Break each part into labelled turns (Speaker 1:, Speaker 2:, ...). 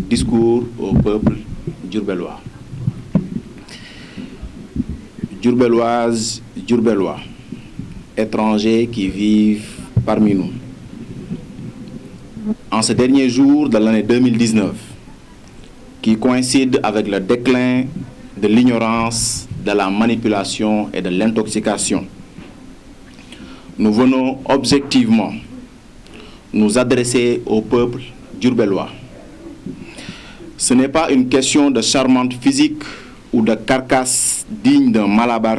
Speaker 1: discours au peuple diourbellois. Diourbelloises, Diourbellois, étrangers qui vivent parmi nous. En ce dernier jour de l'année 2019, qui coïncide avec le déclin de l'ignorance, de la manipulation et de l'intoxication, nous venons objectivement nous adresser au peuple diourbellois. Ce n'est pas une question de charmante physique ou de carcasse digne d'un malabar,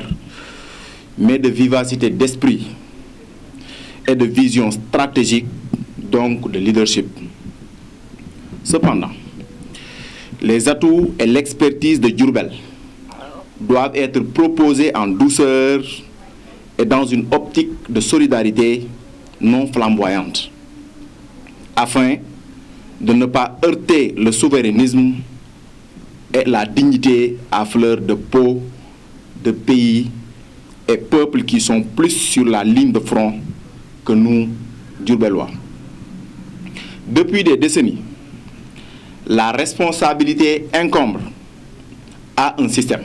Speaker 1: mais de vivacité d'esprit et de vision stratégique, donc de leadership. Cependant, les atouts et l'expertise de Diourbel doivent être proposés en douceur et dans une optique de solidarité non flamboyante, afin de ne pas heurter le souverainisme et la dignité à fleur de peau de pays et peuples qui sont plus sur la ligne de front que nous, Diourbellois. Depuis des décennies, la responsabilité incombe à un système.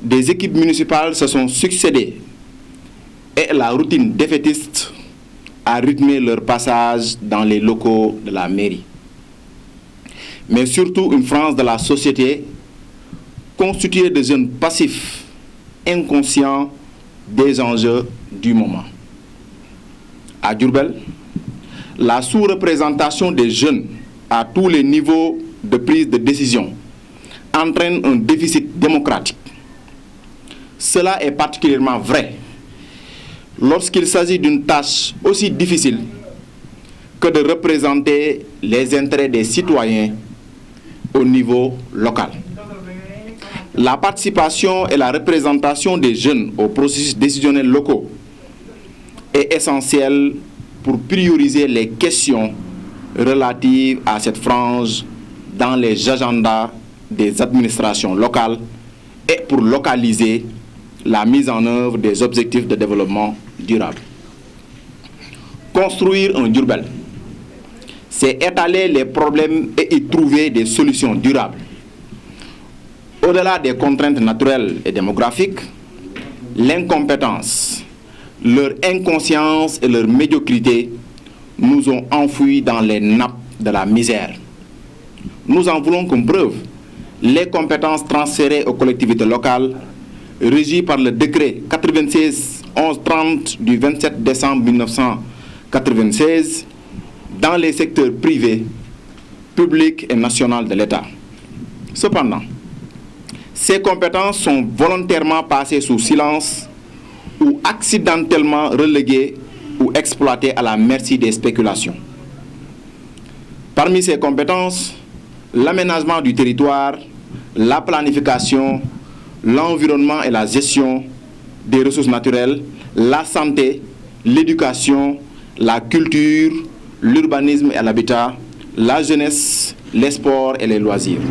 Speaker 1: Des équipes municipales se sont succédées et la routine défaitiste a rythmé leur passage dans les locaux de la mairie. Mais surtout une frange de la société constituée de jeunes passifs, inconscients des enjeux du moment. À Diourbel, la sous-représentation des jeunes à tous les niveaux de prise de décision entraîne un déficit démocratique. Cela est particulièrement vrai lorsqu'il s'agit d'une tâche aussi difficile que de représenter les intérêts des citoyens au niveau local. La participation et la représentation des jeunes aux processus décisionnels locaux est essentielle pour prioriser les questions relatives à cette frange dans les agendas des administrations locales et pour localiser la mise en œuvre des objectifs de développement durable. Construire un Diourbel, c'est étaler les problèmes et y trouver des solutions durables. Au-delà des contraintes naturelles et démographiques, l'incompétence, leur inconscience et leur médiocrité nous ont enfouis dans les nappes de la misère. Nous en voulons comme preuve les compétences transférées aux collectivités locales régies par le décret 96-1130 du 27 décembre 1996 dans les secteurs privés, publics et nationaux de l'État. Cependant, ces compétences sont volontairement passées sous silence ou accidentellement reléguées ou exploitées à la merci des spéculations. Parmi ces compétences, l'aménagement du territoire, la planification, l'environnement et la gestion des ressources naturelles, la santé, l'éducation, la culture, l'urbanisme et l'habitat, la jeunesse, les sports et les loisirs.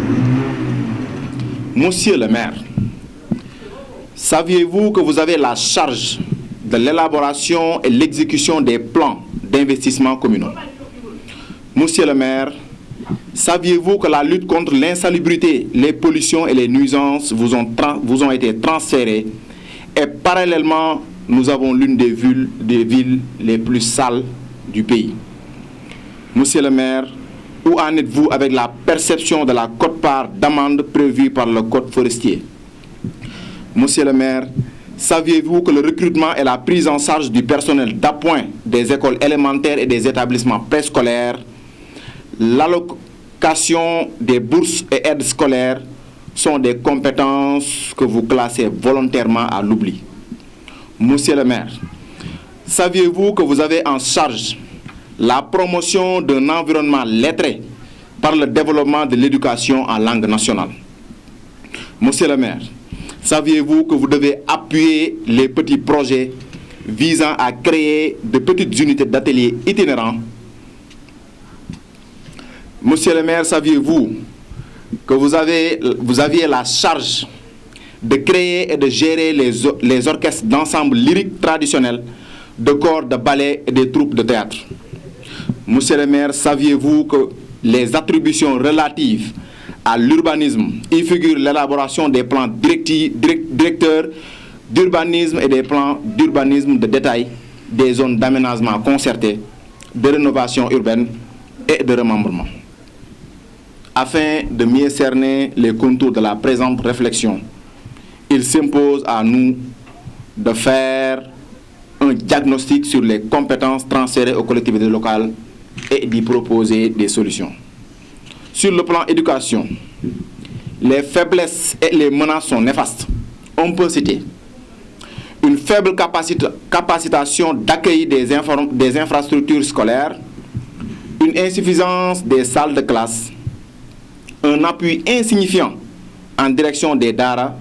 Speaker 1: Monsieur le maire, saviez-vous que vous avez la charge de l'élaboration et l'exécution des plans d'investissement communaux? Monsieur le maire, saviez-vous que la lutte contre l'insalubrité, les pollutions et les nuisances vous ont été transférées et parallèlement, nous avons l'une des villes les plus sales du pays? Monsieur le maire, où en êtes-vous avec la perception de la quote-part d'amende prévue par le code forestier? Monsieur le maire, saviez-vous que le recrutement et la prise en charge du personnel d'appoint des écoles élémentaires et des établissements préscolaires, l'allocation des bourses et aides scolaires sont des compétences que vous classez volontairement à l'oubli? Monsieur le maire, saviez-vous que vous avez en charge la promotion d'un environnement lettré par le développement de l'éducation en langue nationale? Monsieur le maire, saviez-vous que vous devez appuyer les petits projets visant à créer de petites unités d'ateliers itinérants? Monsieur le maire, saviez-vous que vous aviez la charge de créer et de gérer les orchestres d'ensemble lyrique traditionnels, de corps de ballet et des troupes de théâtre? Monsieur le maire, saviez-vous que les attributions relatives à l'urbanisme. Y figure l'élaboration des plans directeurs d'urbanisme et des plans d'urbanisme de détail des zones d'aménagement concerté, de rénovation urbaine et de remembrement. Afin de mieux cerner les contours de la présente réflexion, il s'impose à nous de faire un diagnostic sur les compétences transférées aux collectivités locales et d'y proposer des solutions. Sur le plan éducation, les faiblesses et les menaces sont néfastes. On peut citer une faible capacitation d'accueil des infrastructures scolaires, une insuffisance des salles de classe, un appui insignifiant en direction des daara,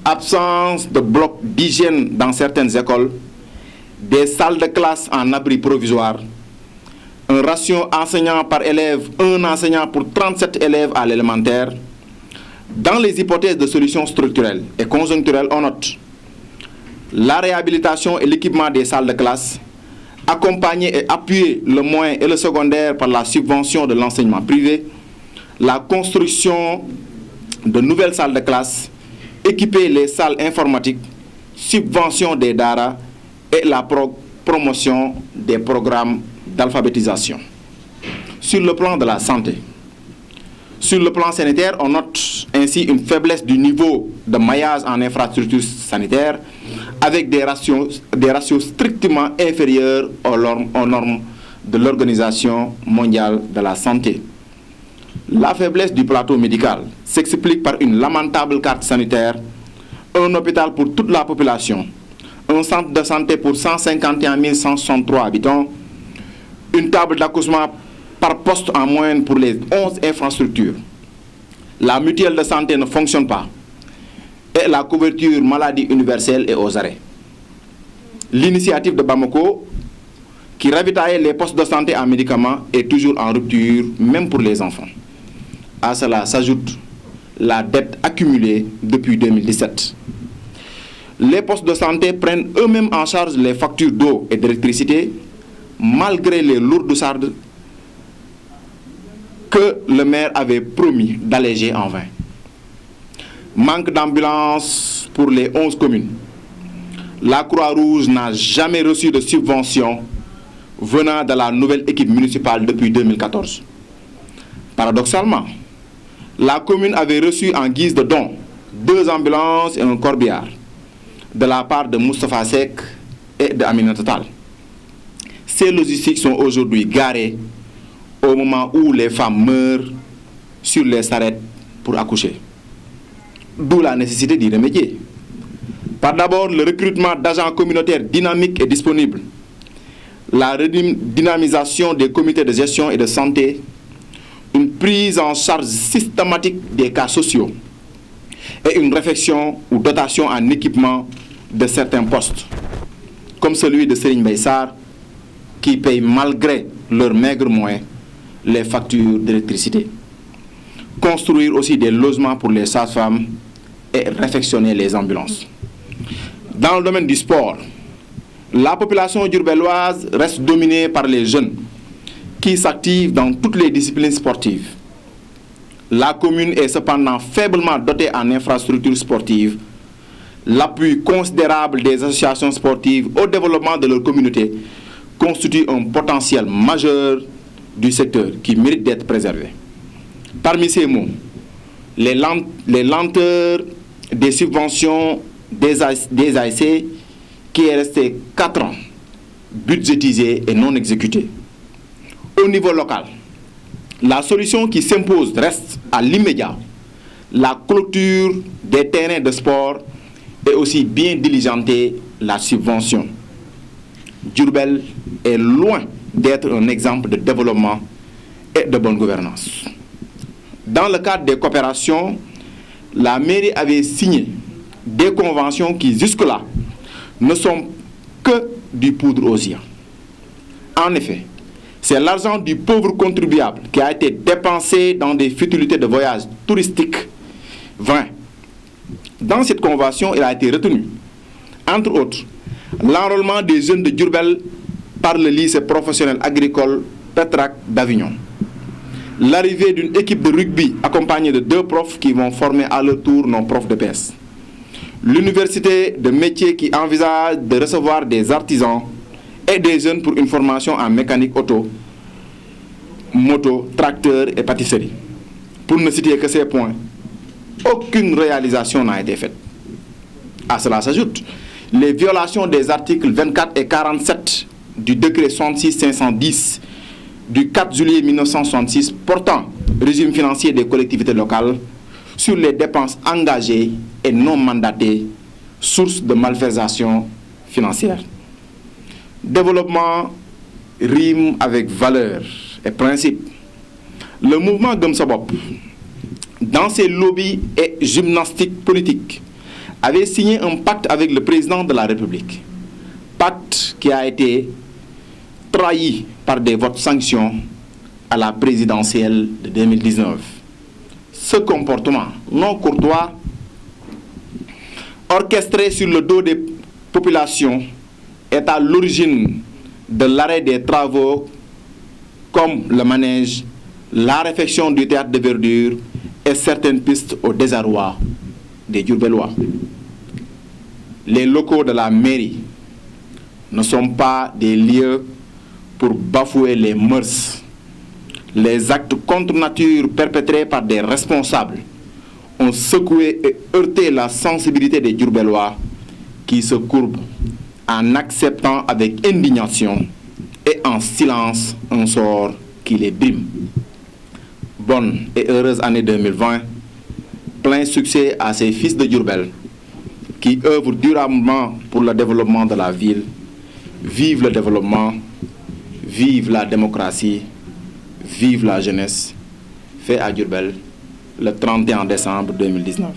Speaker 1: absence de blocs d'hygiène dans certaines écoles, des salles de classe en abri provisoire, un ratio enseignant par élève, un enseignant pour 37 élèves à l'élémentaire. Dans les hypothèses de solutions structurelles et conjoncturelles, on note la réhabilitation et l'équipement des salles de classe, accompagner et appuyer le moyen et le secondaire par la subvention de l'enseignement privé, la construction de nouvelles salles de classe, équiper les salles informatiques, subvention des daara et la promotion des programmes d'alphabétisation. Sur le plan de la santé, sur le plan sanitaire, on note ainsi une faiblesse du niveau de maillage en infrastructures sanitaires avec des ratios strictement inférieurs aux normes de l'Organisation mondiale de la santé. La faiblesse du plateau médical s'explique par une lamentable carte sanitaire, un hôpital pour toute la population, un centre de santé pour 151 163 habitants, une table d'accouchement par poste en moyenne pour les 11 infrastructures. La mutuelle de santé ne fonctionne pas et la couverture maladie universelle est aux arrêts. L'initiative de Bamako, qui ravitaillait les postes de santé en médicaments, est toujours en rupture, même pour les enfants. À cela s'ajoute la dette accumulée depuis 2017. Les postes de santé prennent eux-mêmes en charge les factures d'eau et d'électricité, malgré les lourdes charges que le maire avait promis d'alléger en vain. Manque d'ambulance pour les 11 communes. La Croix-Rouge n'a jamais reçu de subvention venant de la nouvelle équipe municipale depuis 2014. Paradoxalement, la commune avait reçu en guise de don 2 ambulances et un corbillard de la part de Moustapha Seck et de Aminata Tall. Ces logistiques sont aujourd'hui garées au moment où les femmes meurent sur les charrettes pour accoucher. D'où la nécessité d'y remédier. Par d'abord, le recrutement d'agents communautaires dynamiques et disponibles, la redynamisation des comités de gestion et de santé, une prise en charge systématique des cas sociaux et une réflexion ou dotation en équipement de certains postes, comme celui de Serigne Mbaye Sarr, qui paye malgré leurs maigres moyens les factures d'électricité. Construire aussi des logements pour les sages-femmes et réfectionner les ambulances. Dans le domaine du sport, la population diourbelloise reste dominée par les jeunes qui s'activent dans toutes les disciplines sportives. La commune est cependant faiblement dotée en infrastructures sportives. L'appui considérable des associations sportives au développement de leur communauté constitue un potentiel majeur du secteur qui mérite d'être préservé. Parmi ces mots, les lenteurs des subventions des ASC qui est resté 4 ans budgétisé et non exécuté. Au niveau local, la solution qui s'impose reste à l'immédiat la clôture des terrains de sport et aussi bien diligenter la subvention. Diourbel est loin d'être un exemple de développement et de bonne gouvernance. Dans le cadre des coopérations, la mairie avait signé des conventions qui jusque-là ne sont que du poudre aux yeux. En effet, c'est l'argent du pauvre contribuable qui a été dépensé dans des futilités de voyages touristiques vains. Dans cette convention, il a été retenu, entre autres, l'enrôlement des jeunes de Diourbel par le lycée professionnel agricole Pétrac d'Avignon. l'arrivée d'une équipe de rugby accompagnée de 2 profs qui vont former à leur tour nos profs de PS. L'université de métiers qui envisage de recevoir des artisans et des jeunes pour une formation en mécanique auto, moto, tracteur et pâtisserie. Pour ne citer que ces points, aucune réalisation n'a été faite. À cela s'ajoute les violations des articles 24 et 47 du décret 66-510 du 4 juillet 1966 portant régime financier des collectivités locales sur les dépenses engagées et non mandatées, source de malversation financière. Développement rime avec valeur et principe. Le mouvement Gëm Sa Bopp, dans ses lobbies et gymnastiques politiques, avait signé un pacte avec le président de la République. Pacte qui a été trahi par des votes sanctions à la présidentielle de 2019. Ce comportement non courtois, orchestré sur le dos des populations, est à l'origine de l'arrêt des travaux comme le manège, la réfection du théâtre de verdure et certaines pistes au désarroi des Diourbellois. Les locaux de la mairie ne sont pas des lieux pour bafouer les mœurs. Les actes contre nature perpétrés par des responsables ont secoué et heurté la sensibilité des Diourbellois qui se courbent en acceptant avec indignation et en silence un sort qui les brime. Bonne et heureuse année 2020, plein succès à ces fils de Diourbel qui œuvrent durablement pour le développement de la ville. Vive le développement, vive la démocratie, vive la jeunesse. Fait à Diourbel le 31 décembre 2019.